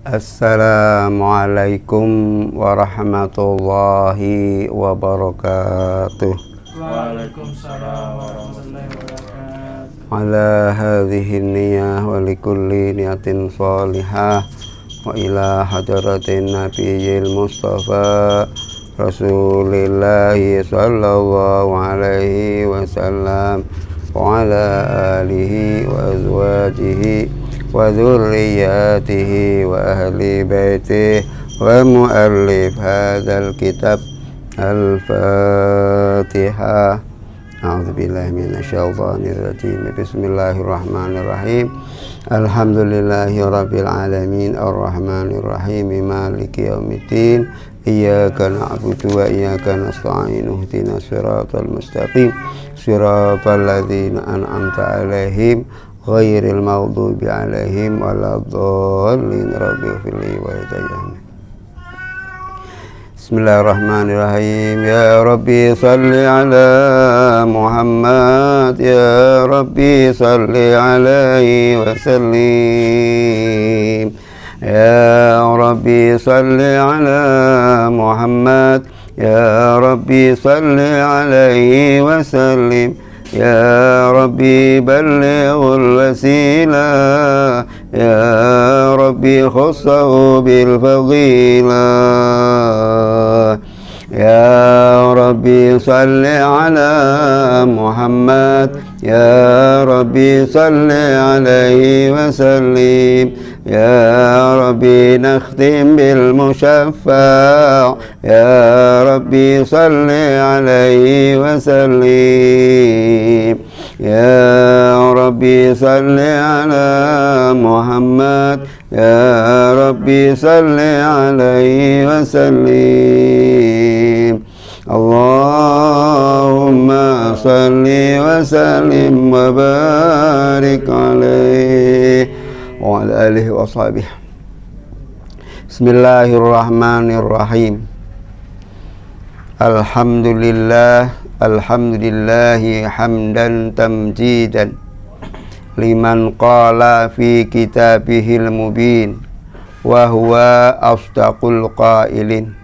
Assalamualaikum warahmatullahi wabarakatuh. Waalaikumsalam warahmatullahi wabarakatuh. Ala hadhihi niyah wa likulli niyatin salihah wa ila hadratin nabiyil mustafa Rasulillahi sallallahu alaihi wasallam wa ala alihi wa azwajihi wa dzurriyyatihi wa ahli baitihi wa muallif hadzal kitab al-Fatihah. A'udzubillahi minasyaitonir rajim. Bismillahirrahmanirrahim. Alhamdulillahi rabbil alamin arrahmanir rahim maliki yaumiddin. Iyyaka na'budu wa iyyaka nasta'in ihdinas siratal mustaqim siratal ladzina an'amta 'alaihim ghairil maghdubi 'alaihim waladdallin. Rabbighfirli wa yarhamni. Bismillahirrahmanirrahim. Ya Rabbi salli ala Muhammad, ya Rabbi salli alaihi wa sallim. Ya Rabbi salli ala Muhammad, ya Rabbi salli alaihi wa sallim. Ya Rabbi ballighul wasilah, ya Rabbi khussahu bil fadilah. Ya Rabbi salli ala Muhammad, ya Rabbi salli alaihi wa sallim. Ya Rabbi nakhtim bil mushaffa', ya Rabbi salli alaihi wa sallim. Ya Rabbi salli ala Muhammad, ya Rabbi salli alaihi wa sallim. Allahumma salli wa sallim wa barik alaihi wa ala alihi wa sahbihi. Bismillahirrahmanirrahim. Alhamdulillahi hamdan tamjidan liman qala fi kitabihil mubin wa huwa asdaqul qailin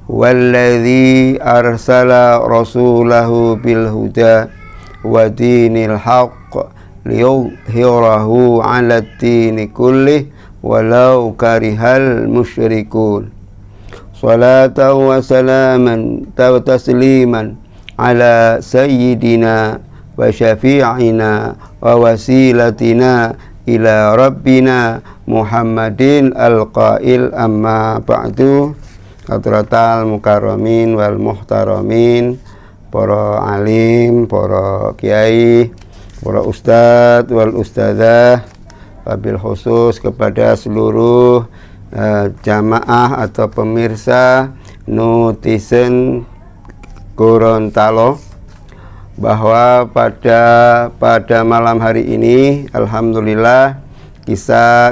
walladzi arsala rasulahu bil huda wa dinil haqq liyudhhirahu 'ala ad-dini kullih walau karihal musyrikun. Salatan wa salaman wa tasliman ala sayyidina wa syafi'ina wa wasilatina ila rabbina Muhammadin al-qail amma ba'du. Hadratal mukarramin wal muhtaramin, para alim, para kiai, para ustadz wal ustadzah, wabil khusus kepada seluruh jamaah atau pemirsa netizen Gorontalo, bahwa pada malam hari ini alhamdulillah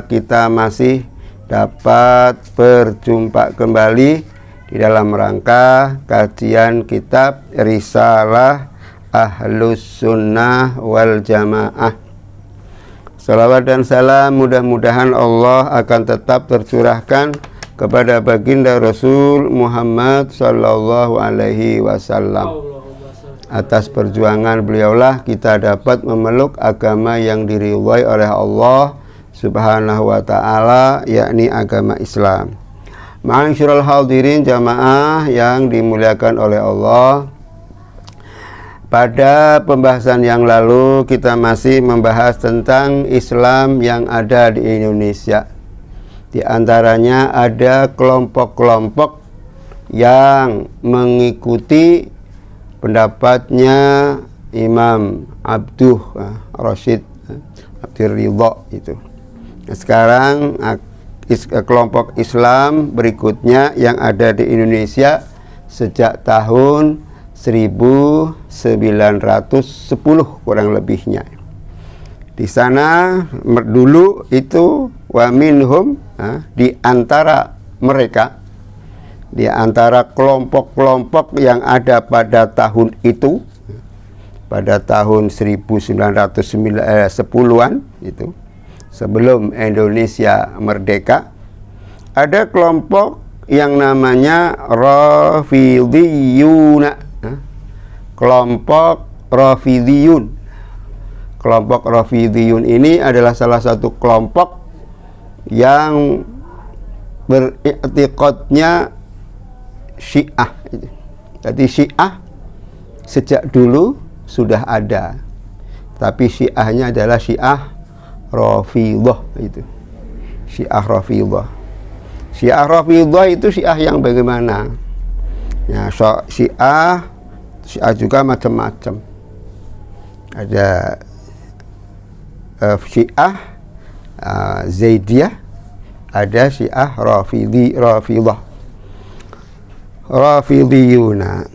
kita masih dapat berjumpa kembali di dalam rangka kajian kitab Risalah Ahlus Sunnah wal Jamaah. Salawat dan salam mudah-mudahan Allah akan tetap tercurahkan kepada baginda Rasul Muhammad sallallahu alaihi wasallam. Atas perjuangan beliaulah kita dapat memeluk agama yang diridhai oleh Allah Subhanahu wa ta'ala, yakni agama Islam. Ma'asyiral hadirin jamaah yang dimuliakan oleh Allah, pada pembahasan yang lalu kita masih membahas tentang Islam yang ada di Indonesia. Di antaranya ada kelompok-kelompok yang mengikuti pendapatnya Imam Abduh Rashid Abdur Ridha itu. Nah, sekarang kelompok Islam berikutnya yang ada di Indonesia sejak tahun 1910 kurang lebihnya. Di sana dulu itu wa minhum, di antara mereka, di antara kelompok-kelompok yang ada pada tahun itu, pada tahun 1910-an itu, sebelum Indonesia merdeka, ada kelompok yang namanya Rafidhiyuna. Kelompok Rafidhiyun. Kelompok Rafidhiyun ini adalah salah satu kelompok yang beriktikadnya Syiah. Jadi Syiah sejak dulu sudah ada, tapi Syiahnya adalah Syiah Rafidhah itu. Syiah Rafidhah. Syiah Rafidhah itu Syiah yang bagaimana? Ya, Syiah juga macam-macam. Ada Syiah Zaidiyah, ada Syiah Rafidhah. Rafidhiyuna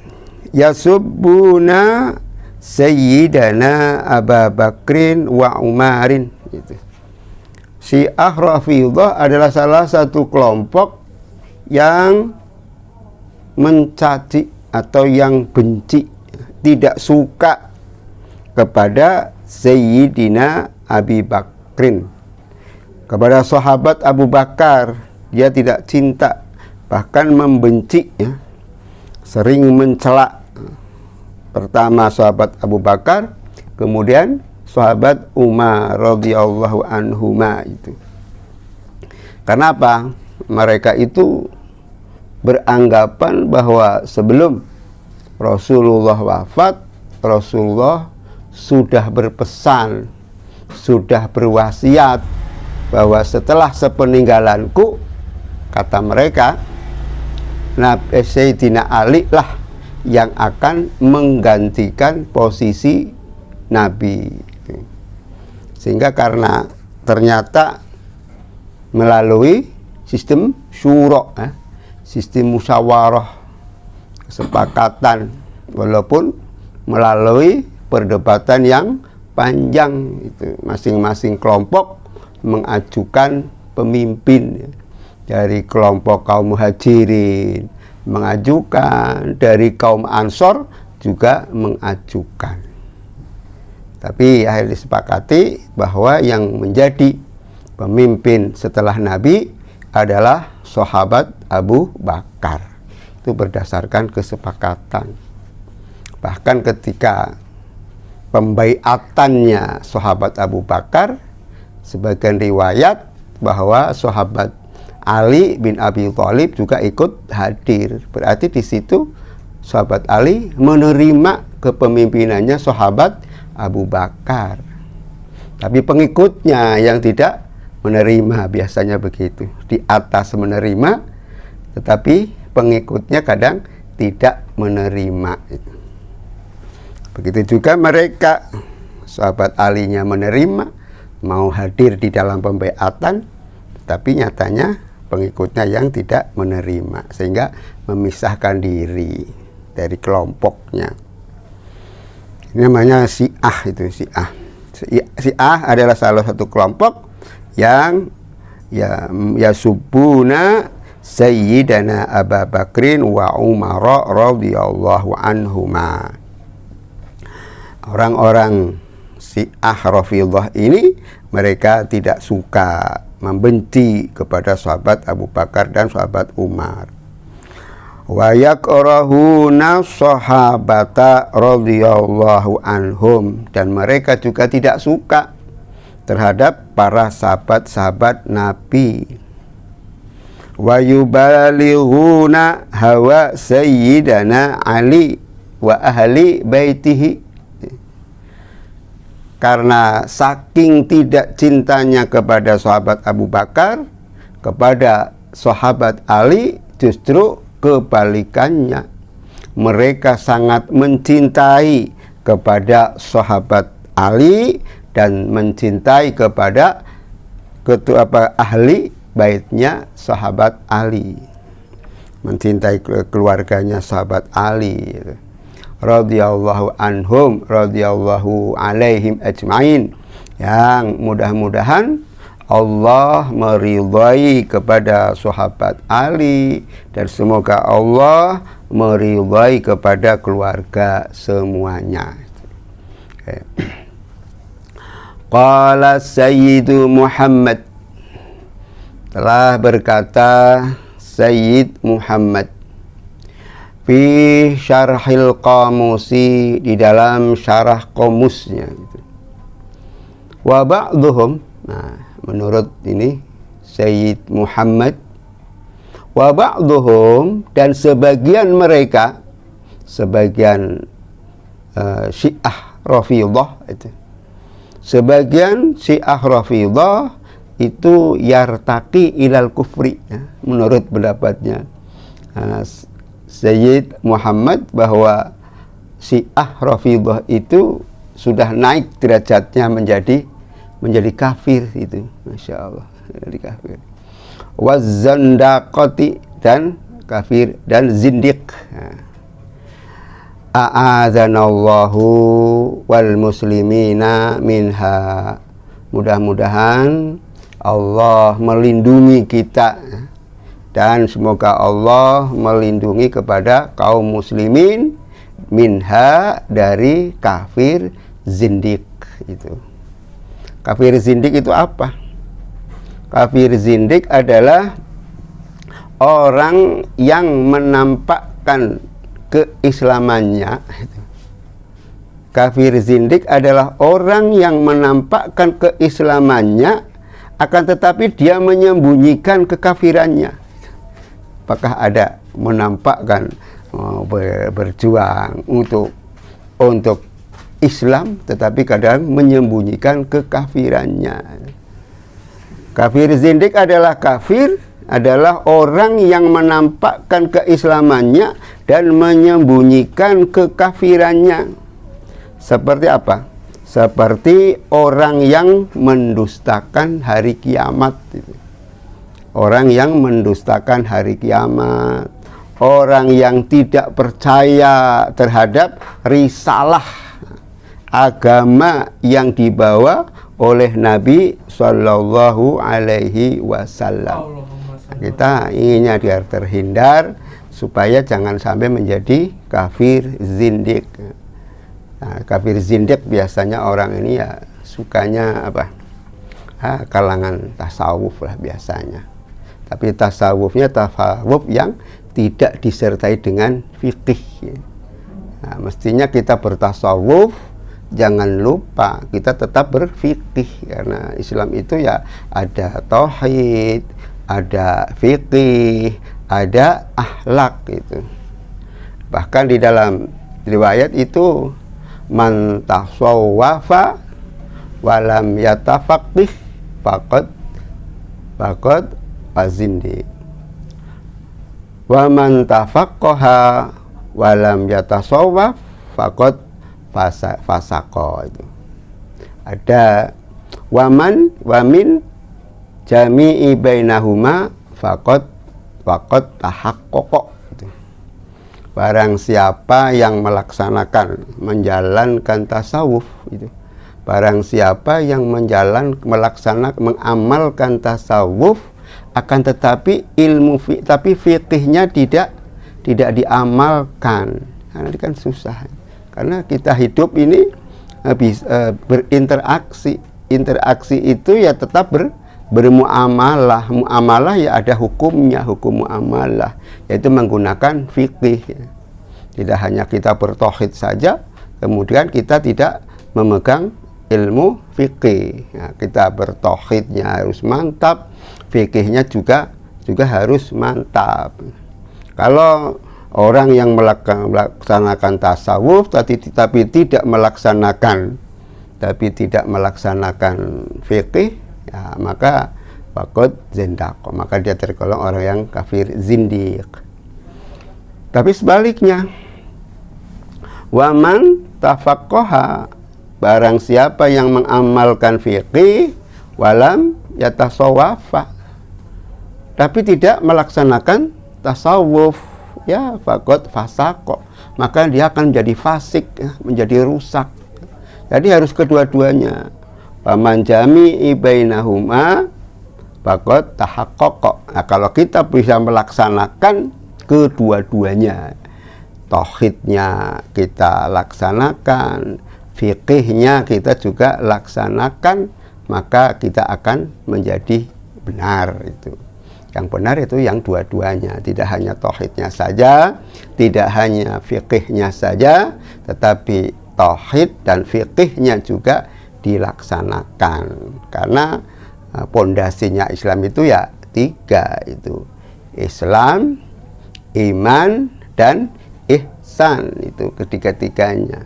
yasubbuna Sayyidana Abu Bakrin wa Umarin gitu. Syiah Rafidhah adalah salah satu kelompok yang mencaci atau yang benci, tidak suka kepada Sayyidina Abu Bakrin, kepada sahabat Abu Bakar. Dia tidak cinta, bahkan membenci, ya. Sering mencela. Pertama sahabat Abu Bakar, kemudian sahabat Umar radhiyallahu anhuma itu. Kenapa? Mereka itu beranggapan bahwa sebelum Rasulullah wafat, Rasulullah sudah berpesan, sudah berwasiat bahwa setelah sepeninggalanku, kata mereka, Nabi Sayyidina Ali lah yang akan menggantikan posisi Nabi. Sehingga karena ternyata melalui sistem syura, sistem musyawarah, kesepakatan, walaupun melalui perdebatan yang panjang, itu masing-masing kelompok mengajukan pemimpin. Dari kelompok kaum muhajirin mengajukan, dari kaum ansor juga mengajukan. Tapi akhirnya disepakati bahwa yang menjadi pemimpin setelah Nabi adalah sahabat Abu Bakar. Itu berdasarkan kesepakatan. Bahkan ketika pembaiatannya sahabat Abu Bakar, sebagian riwayat bahwa sahabat Ali bin Abi Thalib juga ikut hadir. Berarti di situ sahabat Ali menerima kepemimpinannya sahabat Abu Bakar. Tapi pengikutnya yang tidak menerima, biasanya begitu. Di atas menerima, tetapi pengikutnya kadang tidak menerima. Begitu juga mereka, sahabat Alinya menerima, mau hadir di dalam pembaiatan, tapi nyatanya pengikutnya yang tidak menerima, sehingga memisahkan diri dari kelompoknya. Ini namanya Syiah itu, Syiah. Syiah adalah salah satu kelompok yang yasubbuna Sayyidana Abu Bakrin wa Umar radhiyallahu anhuma. Orang-orang Syiah Rafidhah ini mereka tidak suka, membenci kepada sahabat Abu Bakar dan sahabat Umar. Wa yakrahuna sahabata radhiyallahu anhum, dan mereka juga tidak suka terhadap para sahabat-sahabat Nabi. Wa yubalighuna hawa sayyidana Ali wa ahli baitihi, karena saking tidak cintanya kepada sahabat Abu Bakar, kepada sahabat Ali justru kebalikannya. Mereka sangat mencintai kepada sahabat Ali dan mencintai kepada ahli baitnya sahabat Ali, mencintai keluarganya sahabat Ali. Radhiyallahu anhum, radhiyallahu alaihim ajma'in, yang mudah-mudahan Allah meridhai kepada sahabat Ali, dan semoga Allah meridhai kepada keluarga semuanya. Qala Sayyidu Muhammad, telah berkata Sayyid Muhammad fi syarhil qamusi, di dalam syarah qamusnya gitu. Wa ba'duhum, nah menurut ini Sayyid Muhammad, wa ba'duhum, dan sebagian mereka, sebagian Syiah Rafidhah itu, sebagian Syiah Rafidhah itu yartaqi ilal kufri, ya, menurut pendapatnya Sayyid Muhammad, bahwa Syiah Rafidhah itu sudah naik derajatnya menjadi kafir itu, Masya Allah, menjadi kafir. Wazzandaqati, dan kafir, dan zindiq. A'adzanallahu wal muslimina minha. Mudah-mudahan Allah melindungi kita, dan semoga Allah melindungi kepada kaum muslimin minha, dari kafir zindik itu. Kafir zindik itu apa? Kafir zindik adalah orang yang menampakkan keislamannya. Kafir zindik adalah orang yang menampakkan keislamannya, akan tetapi dia menyembunyikan kekafirannya. Apakah ada menampakkan berjuang untuk Islam, tetapi kadang menyembunyikan kekafirannya. Kafir zindik adalah orang yang menampakkan keislamannya dan menyembunyikan kekafirannya. Seperti apa? Seperti orang yang mendustakan hari kiamat. Orang yang mendustakan hari kiamat, orang yang tidak percaya terhadap risalah agama yang dibawa oleh Nabi Shallallahu Alaihi Wasallam. Kita inginnya biar terhindar supaya jangan sampai menjadi kafir zindik. Nah, kafir zindik biasanya orang ini ya sukanya apa? Kalangan tasawuf lah biasanya. Tapi tasawufnya tasawuf yang tidak disertai dengan fikih. Nah, mestinya kita bertasawuf, jangan lupa kita tetap berfikih, karena Islam itu ya ada tauhid, ada fikih, ada akhlak gitu. Bahkan di dalam riwayat itu, man tasawwafa walam yatafaqih faqad fazindi, wa man tafaqqaha walam yatasawwaf faqad fasaqo. Itu ada wamin jami'i bainahuma faqad tahaqqaqa. Barang siapa yang menjalankan tasawuf itu, barang siapa yang mengamalkan tasawuf, akan tetapi tapi fikihnya tidak diamalkan. Karena ini kan susah. Karena kita hidup ini berinteraksi. Interaksi itu ya tetap bermuamalah. Muamalah ya ada hukumnya, hukum muamalah, yaitu menggunakan fikih. Tidak hanya kita bertauhid saja, kemudian kita tidak memegang ilmu fikih. Nah, kita bertauhidnya harus mantap, fikihnya juga harus mantap. Kalau orang yang melaksanakan tasawuf tapi tidak melaksanakan fikih, ya, maka faqad zindaq, maka dia tergolong orang yang kafir zindiq. Tapi sebaliknya, waman tafaqqaha, barang siapa yang mengamalkan fikih walam yatasawwafa, tapi tidak melaksanakan tasawuf, ya faqad fasaqo, maka dia akan menjadi fasik, ya, menjadi rusak. Jadi harus kedua-duanya. Faman jami'i bainahuma faqad tahaqqaqa. Nah, kalau kita bisa melaksanakan kedua-duanya, tauhidnya kita laksanakan, fikihnya kita juga laksanakan, maka kita akan menjadi benar itu. Yang benar itu yang dua-duanya, tidak hanya tauhidnya saja, tidak hanya fikihnya saja, tetapi tauhid dan fikihnya juga dilaksanakan. Karena pondasinya Islam itu ya 3 itu. Islam, iman, dan ihsan, itu ketiga-tiganya.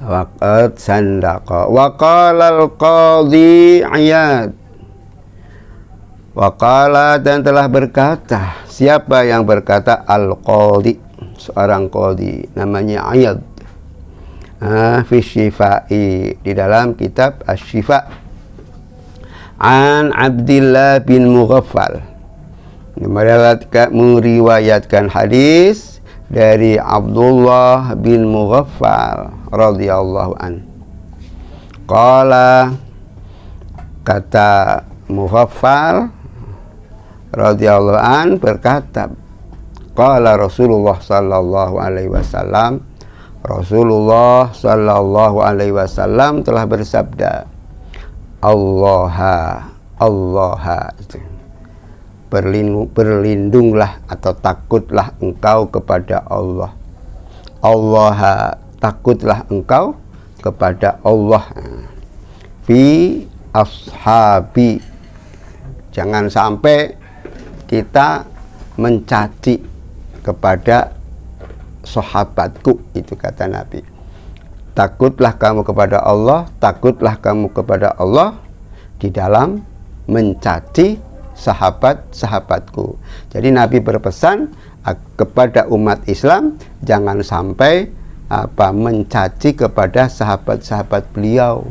Waqad sandaqa wa qala al-qadhi Iyad. Waqala, dan telah berkata, siapa yang berkata? Al-Qadhi, seorang qadhi namanya Iyad. Fi Syifai, di dalam kitab Asy-Syifa. An Abdillah bin Mughaffal, meriwayatkan hadis dari Abdullah bin Mughaffal radhiyallahu an. Qala, kata Mughaffal radhiyallahu an berkata, qala Rasulullah sallallahu alaihi wasallam, Rasulullah sallallahu alaihi wasallam telah bersabda, Allah itu, berlindunglah atau takutlah engkau kepada Allah. Allah, takutlah engkau kepada Allah. Fi ashabi, jangan sampai kita mencaci kepada sahabatku, itu kata Nabi. Takutlah kamu kepada Allah, takutlah kamu kepada Allah di dalam mencaci sahabat-sahabatku. Jadi Nabi berpesan kepada umat Islam jangan sampai mencaci kepada sahabat-sahabat beliau.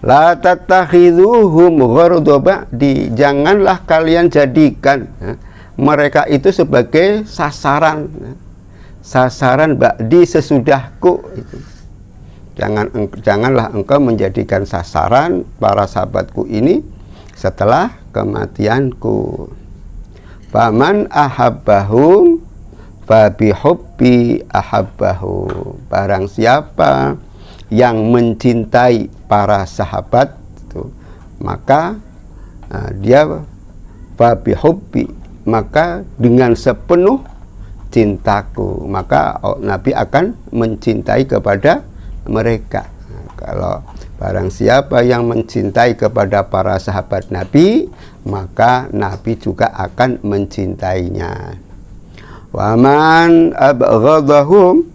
La tattakhidhuhum gharda ba'di, janganlah kalian jadikan mereka itu sebagai sasaran ba'di, sesudahku itu. Janganlah engkau menjadikan sasaran para sahabatku ini setelah kematianku. Faman ahabbahum fabihubbi ahabbahum, barang siapa yang mencintai para sahabat itu, maka dia fabihubbi, maka dengan sepenuh cintaku, maka Nabi akan mencintai kepada mereka. Kalau barang siapa yang mencintai kepada para sahabat Nabi, maka Nabi juga akan mencintainya. Wa man abghadahum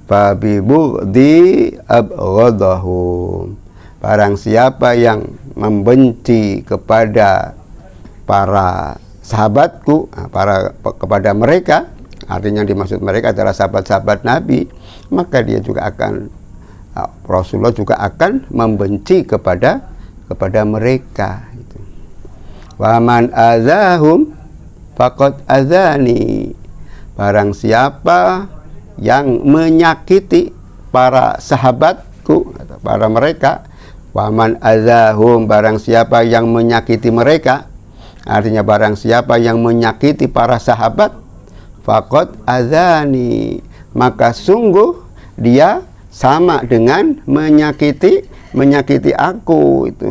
fa bi bughdi abghadahum, barang siapa yang membenci kepada para sahabatku, kepada mereka, artinya dimaksud mereka adalah sahabat-sahabat Nabi, maka dia juga akan, Rasulullah juga akan membenci kepada mereka. Wa man azahum faqad azani, barang siapa yang menyakiti para sahabatku, para mereka. Wa man azahum, barang siapa yang menyakiti mereka, artinya barang siapa yang menyakiti para sahabat, faqad azani, maka sungguh dia sama dengan menyakiti aku, itu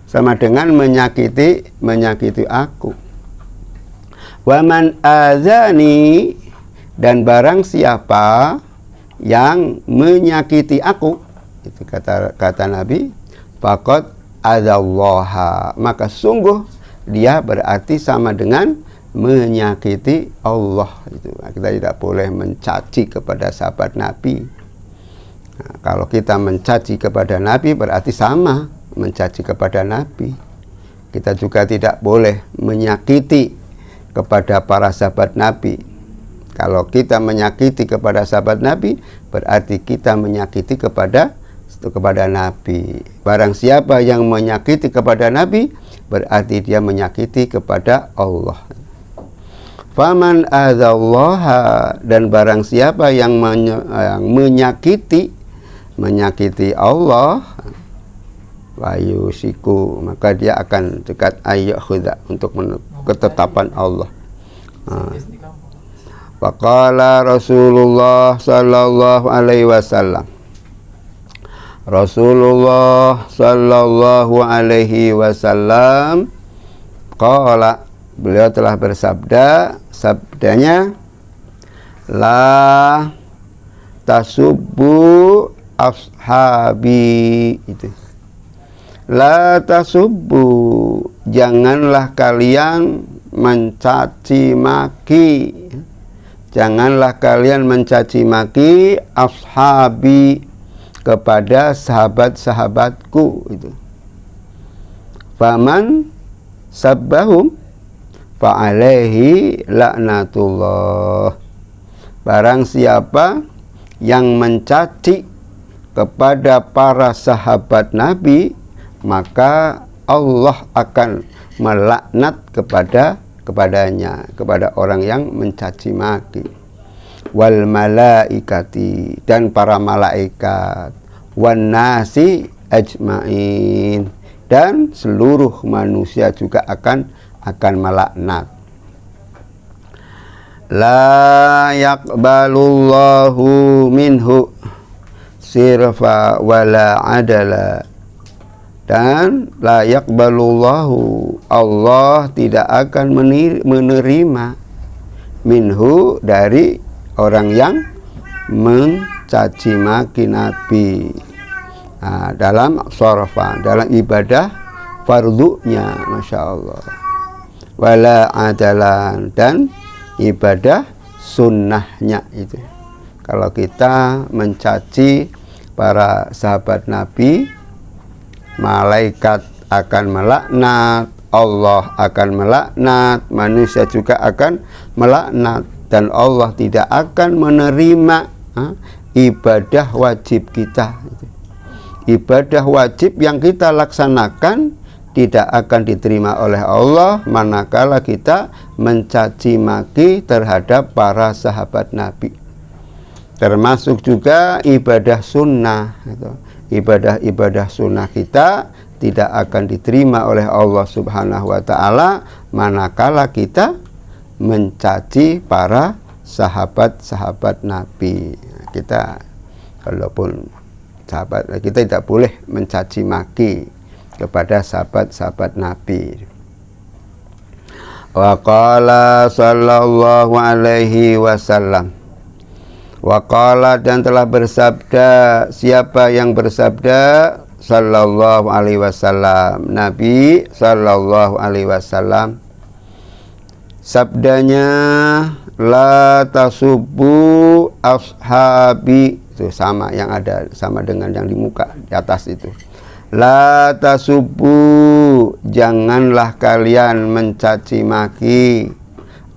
sama dengan menyakiti aku. Wa man azani, dan barang siapa yang menyakiti aku, itu kata Nabi, faqad adzallaha, maka sungguh dia berarti sama dengan menyakiti Allah. Itu kita tidak boleh mencaci kepada sahabat Nabi. Nah, kalau kita mencaci kepada Nabi berarti sama mencaci kepada Nabi. Kita juga tidak boleh menyakiti kepada para sahabat Nabi. Kalau kita menyakiti kepada sahabat Nabi, berarti kita menyakiti kepada Nabi. Barang siapa yang menyakiti kepada Nabi, berarti dia menyakiti kepada Allah. Faman adzallaha, dan barang siapa yang menyakiti Allah, wayusiku, maka dia akan dekat ayyakhuda, untuk ketetapan Allah. Faqala Rasulullah sallallahu alaihi wasallam, Rasulullah sallallahu alaihi wasallam qala, beliau telah bersabda, sabdanya, la tasubbu ashabi, itu. La tasubbu, janganlah kalian mencaci maki, janganlah kalian mencaci maki ashabi, kepada sahabat-sahabatku, itu. Faman sabbahum fa'alaihi laknatullah, barang siapa yang mencaci kepada para sahabat Nabi, maka Allah akan melaknat kepadanya, kepada orang yang mencaci maki. Wal malaikati, dan para malaikat, wan nasi ajmain, dan seluruh manusia juga akan melaknat. La yaqbalullahu minhu sirfa wala adala, dan la yaqbalullahu, Allah tidak akan menerima minhu, dari orang yang mencaci maki Nabi, dalam sorfa, dalam ibadah fardunya, Masya Allah, wala adalan, dan ibadah sunnahnya, itu. Kalau kita mencaci para sahabat Nabi, malaikat akan melaknat, Allah akan melaknat, manusia juga akan melaknat, dan Allah tidak akan menerima ibadah wajib kita. Ibadah wajib yang kita laksanakan tidak akan diterima oleh Allah manakala kita mencaci maki terhadap para sahabat Nabi. Termasuk juga ibadah sunnah, ibadah sunnah kita tidak akan diterima oleh Allah Subhanahu wa Ta'ala manakala kita mencaci para sahabat-sahabat Nabi. Kita, walaupun sahabat, kita tidak boleh mencaci maki kepada sahabat-sahabat Nabi. Wa qala sallallahu alaihi wasallam, wa qala, dan telah bersabda, siapa yang bersabda, sallallahu alaihi wasallam, Nabi sallallahu alaihi wasallam, sabdanya, la tasubbu ashabi, itu sama yang ada, sama dengan yang di muka di atas itu. La tasubbu, janganlah kalian mencaci maki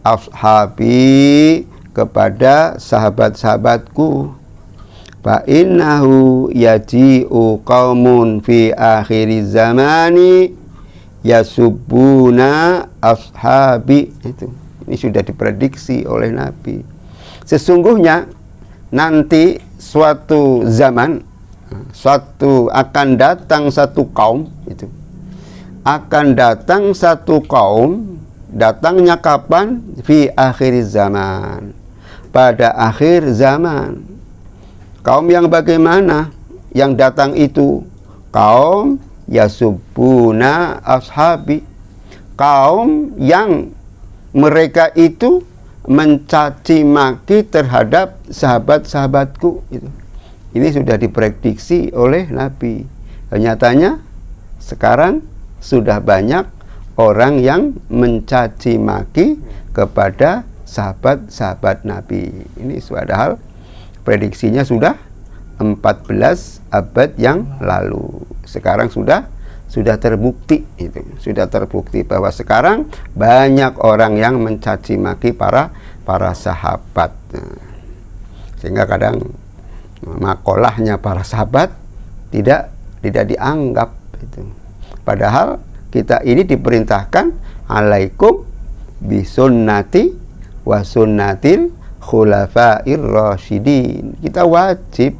ashabi, kepada sahabat-sahabatku. Fa innahu yaji'u qaumun fi akhiriz zamani yasubbuna ashabi, itu. Ini sudah diprediksi oleh Nabi. Sesungguhnya nanti suatu zaman, akan datang satu kaum, itu. Akan datang satu kaum, datangnya kapan? Fi akhiriz zaman, pada akhir zaman. Kaum yang bagaimana? Yang datang itu kaum yasubbuna ashabi, kaum yang mereka itu mencaci maki terhadap sahabat-sahabatku, itu. Ini sudah diprediksi oleh Nabi. Nyatanya sekarang sudah banyak orang yang mencaci maki kepada sahabat-sahabat Nabi. Ini padahal prediksinya sudah 14 abad yang lalu. Sekarang sudah terbukti, itu. Sudah terbukti bahwa sekarang banyak orang yang mencaci maki para sahabat. Sehingga kadang makolahnya para sahabat tidak dianggap, itu. Padahal kita ini diperintahkan, alaikum bisunnati wa sunnatil khulafair rasyidin. Kita wajib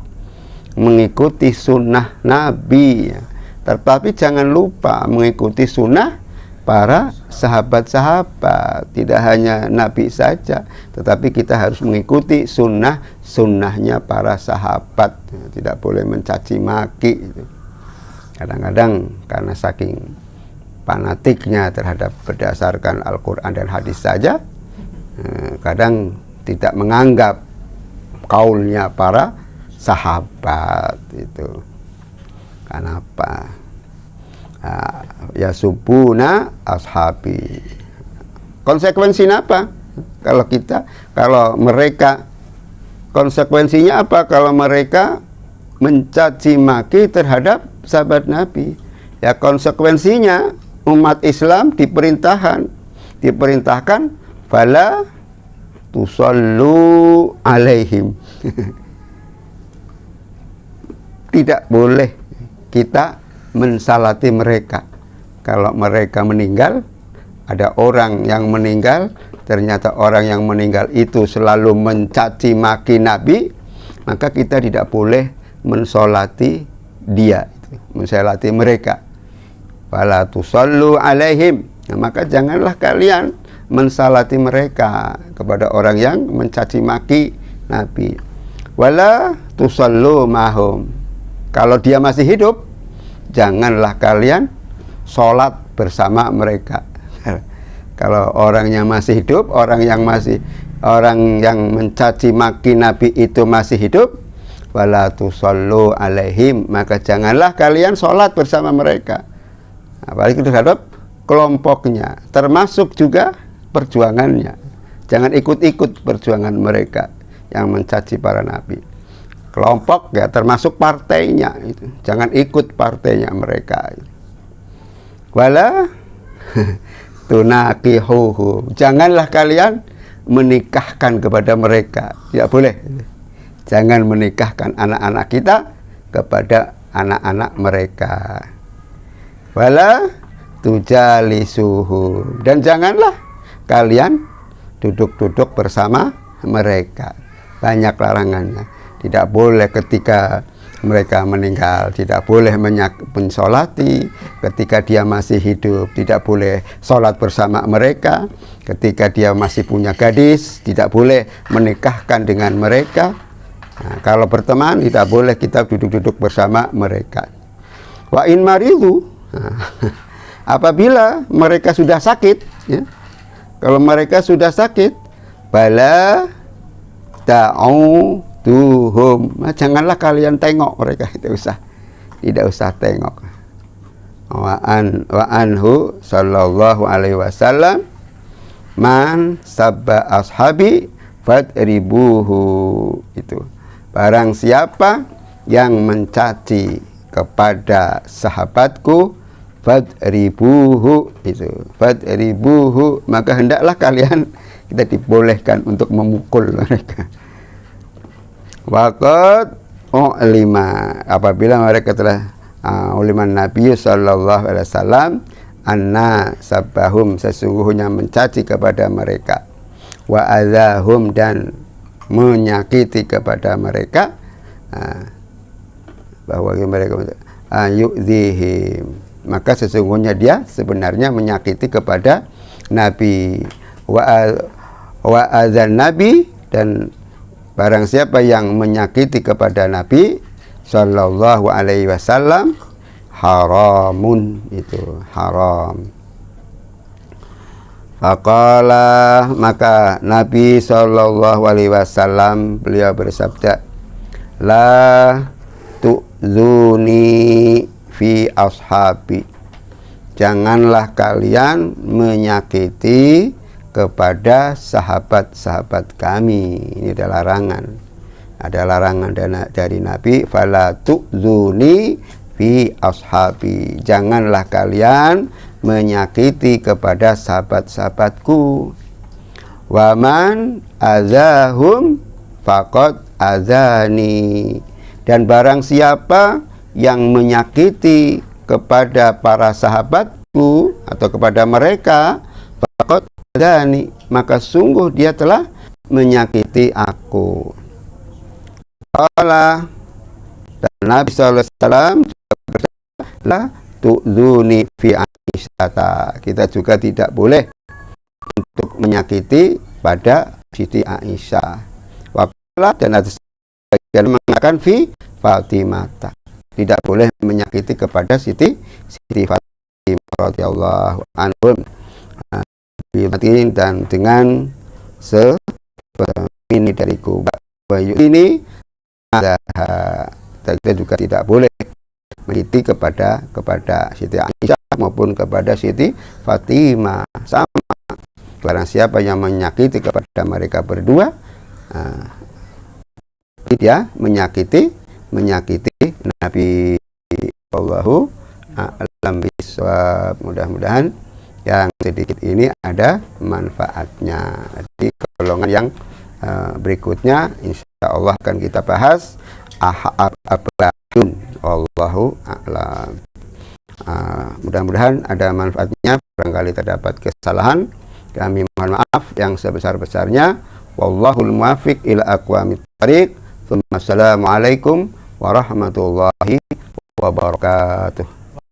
mengikuti sunnah Nabi, ya. Tetapi jangan lupa mengikuti sunnah para sahabat-sahabat. Tidak hanya Nabi saja, tetapi kita harus mengikuti sunnah sunnahnya para sahabat, tidak boleh mencaci maki. Kadang-kadang karena saking fanatiknya terhadap berdasarkan Al-Quran dan hadis saja, kadang tidak menganggap kaulnya para sahabat itu. Kenapa? Ya subuna ashabi. Konsekuensinya apa? Kalau mereka, konsekuensinya apa kalau mereka mencaci maki terhadap sahabat Nabi? Ya konsekuensinya umat Islam diperintahkan fala tusallu alaihim. Tidak boleh kita mensalati mereka. Kalau mereka meninggal, ada orang yang meninggal, ternyata orang yang meninggal itu selalu mencaci maki Nabi, maka kita tidak boleh mensolati dia, mensolati mereka. Fala tusallu alaihim. Nah, maka janganlah kalian mensalati mereka kepada orang yang mencaci maki Nabi. Wala tusallu mahum. Kalau dia masih hidup, janganlah kalian sholat bersama mereka. Kalau orangnya masih hidup, orang yang mencaci maki Nabi itu masih hidup, wala tusallu alaihim, maka janganlah kalian sholat bersama mereka. Apalagi terhadap kelompoknya, termasuk juga perjuangannya. Jangan ikut-ikut perjuangan mereka yang mencaci para nabi. Kelompok ya termasuk partainya itu. Jangan ikut partainya mereka. Wala tunakihuhu. Janganlah kalian menikahkan kepada mereka. Tidak boleh. Jangan menikahkan anak-anak kita kepada anak-anak mereka. Wala tujalisuhu. Dan janganlah kalian duduk-duduk bersama mereka. Banyak larangannya. Tidak boleh ketika mereka meninggal, tidak boleh mensolati. Ketika dia masih hidup, tidak boleh sholat bersama mereka. Ketika dia masih punya gadis, tidak boleh menikahkan dengan mereka. Nah, kalau berteman, tidak boleh kita duduk-duduk bersama mereka. Wa in maridu, apabila mereka sudah sakit, ya, kalau mereka sudah sakit, bala ta'u tuhum, janganlah kalian tengok mereka, tidak usah tengok. Wa anhu sallallahu alaihi wasallam man sabba ashabi fadribuhu, itu barang siapa yang mencaci kepada sahabatku, fadribuhu, itu fadribuhu, maka hendaklah kalian, kita dibolehkan untuk memukul mereka. Waqad ulima, apabila mereka telah uliman Nabi sallallahu alaihi wasallam anna sabbahum, sesungguhnya mencaci kepada mereka, wa adzahum, dan menyakiti kepada mereka, bahwa mereka yu'dzihim, maka sesungguhnya dia sebenarnya menyakiti kepada Nabi. Wa adzan Nabi, dan barang siapa yang menyakiti kepada Nabi sallallahu alaihi wasallam, haramun, itu haram. Faqala, maka Nabi sallallahu alaihi wasallam beliau bersabda, la tu'zuni fi ashabi, janganlah kalian menyakiti kepada sahabat-sahabat kami. Ini ada larangan. Ada larangan dari Nabi, fala tu'zuni fi ashabi, janganlah kalian menyakiti kepada sahabat-sahabatku. Waman azahum faqad azani, dan barang siapa yang menyakiti kepada para sahabatku atau kepada mereka, faqad azani, maka sungguh dia telah menyakiti aku. Allah dan Nabi sallallahu alaihi wasallam la tu'zuni fi Aisyah, kita juga tidak boleh untuk menyakiti pada Siti Aisyah. dan ada sebagian mengatakan fi Fatimata. Tidak boleh menyakiti kepada Siti Fatimah radhiyallahu anhum. Dan dengan ini dariku Bayu ini kita juga tidak boleh menyakiti kepada Siti Aisyah maupun kepada Siti Fatimah. Sama, barang siapa yang menyakiti kepada mereka berdua, dia menyakiti Nabi. Allahu a'lam bishawab. Mudah-mudahan yang sedikit ini ada manfaatnya. Di golongan yang berikutnya insya Allah akan kita bahas abadun. Allahu a'lam. Mudah-mudahan ada manfaatnya. Barangkali terdapat kesalahan, kami mohon maaf yang sebesar-besarnya. Wallahul muwaffiq ila aqwamit thariq. Assalamualaikum warahmatullahi wabarakatuh.